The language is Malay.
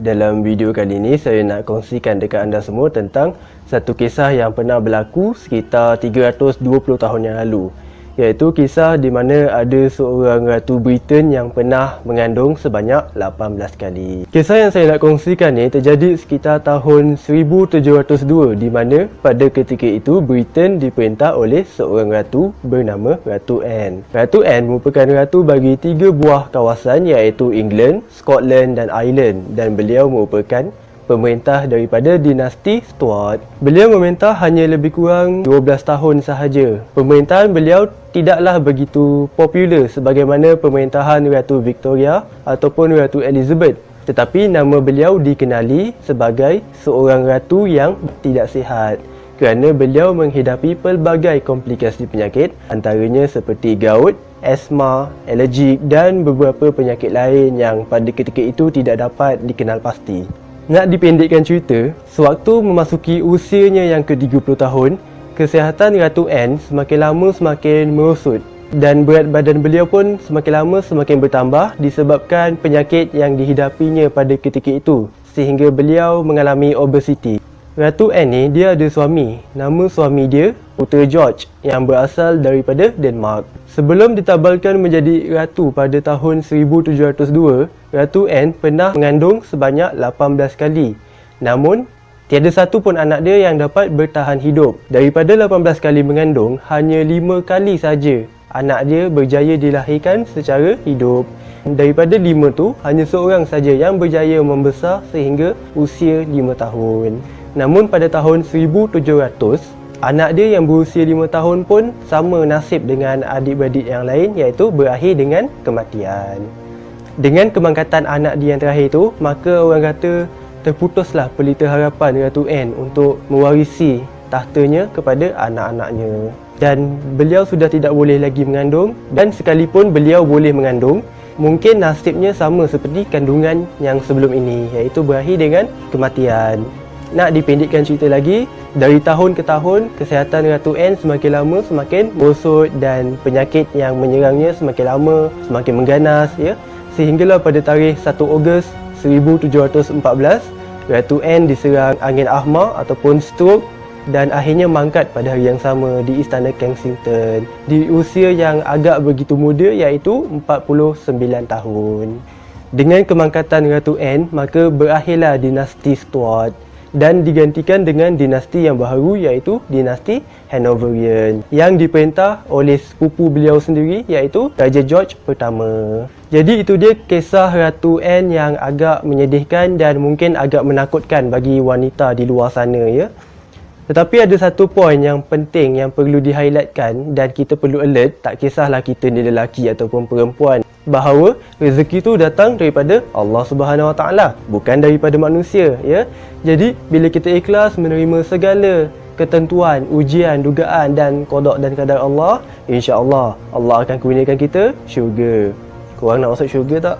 Dalam video kali ini saya nak kongsikan dekat anda semua tentang satu kisah yang pernah berlaku sekitar 320 tahun yang lalu, iaitu kisah di mana ada seorang Ratu Britain yang pernah mengandung sebanyak 18 kali. Kisah yang saya nak kongsikan ni terjadi sekitar tahun 1702, di mana pada ketika itu Britain diperintah oleh seorang ratu bernama Ratu Anne. Ratu Anne merupakan ratu bagi 3 buah kawasan, iaitu England, Scotland dan Ireland, dan beliau merupakan pemerintah daripada dinasti Stuart. Beliau memerintah hanya lebih kurang 12 tahun sahaja. Pemerintahan beliau tidaklah begitu popular sebagaimana pemerintahan Ratu Victoria ataupun Ratu Elizabeth. Tetapi nama beliau dikenali sebagai seorang ratu yang tidak sihat kerana beliau menghidapi pelbagai komplikasi penyakit, antaranya seperti gout, asma, alergik dan beberapa penyakit lain yang pada ketika itu tidak dapat dikenal pasti. Nak dipendekkan cerita, sewaktu memasuki usianya yang ke-30 tahun, kesihatan Ratu Anne semakin lama semakin merosot dan berat badan beliau pun semakin lama semakin bertambah disebabkan penyakit yang dihidapinya pada ketika itu, sehingga beliau mengalami obesiti. Ratu Anne ni dia ada suami, nama suami dia Putera George yang berasal daripada Denmark. Sebelum ditabalkan menjadi ratu pada tahun 1702, Ratu Anne pernah mengandung sebanyak 18 kali. Namun, tiada satu pun anak dia yang dapat bertahan hidup. Daripada 18 kali mengandung, hanya 5 kali saja anak dia berjaya dilahirkan secara hidup. Daripada 5 tu, hanya seorang saja yang berjaya membesar sehingga usia 5 tahun. Namun pada tahun 1700, anak dia yang berusia 5 tahun pun sama nasib dengan adik-beradik yang lain, iaitu berakhir dengan kematian. Dengan kemangkatan anak dia yang terakhir tu, maka orang kata terputuslah pelita harapan Ratu Anne untuk mewarisi tahtanya kepada anak-anaknya. Dan beliau sudah tidak boleh lagi mengandung, dan sekalipun beliau boleh mengandung, mungkin nasibnya sama seperti kandungan yang sebelum ini, iaitu berakhir dengan kematian. Nak dipendekkan cerita lagi, dari tahun ke tahun, kesihatan Ratu Anne semakin lama semakin merosot dan penyakit yang menyerangnya semakin lama semakin mengganas, ya. Sehinggalah pada tarikh 1 Ogos 1714, Ratu Anne diserang angin ahma ataupun stroke dan akhirnya mangkat pada hari yang sama di Istana Kensington di usia yang agak begitu muda, iaitu 49 tahun. Dengan kemangkatan Ratu Anne, maka berakhirlah dinasti Stuart dan digantikan dengan dinasti yang baharu, iaitu dinasti Hanoverian yang diperintah oleh sepupu beliau sendiri, iaitu Raja George pertama. Jadi itu dia kisah Ratu Anne yang agak menyedihkan dan mungkin agak menakutkan bagi wanita di luar sana, ya. Tetapi ada satu poin yang penting yang perlu di-highlightkan dan kita perlu alert, tak kisahlah kita ni lelaki ataupun perempuan, bahawa rezeki tu datang daripada Allah Subhanahu Wa Taala, bukan daripada manusia, ya. Jadi bila kita ikhlas menerima segala ketentuan, ujian, dugaan dan qada dan qadar Allah, insya-Allah Allah akan kurniakan kita syurga. Korang nak masuk syurga tak?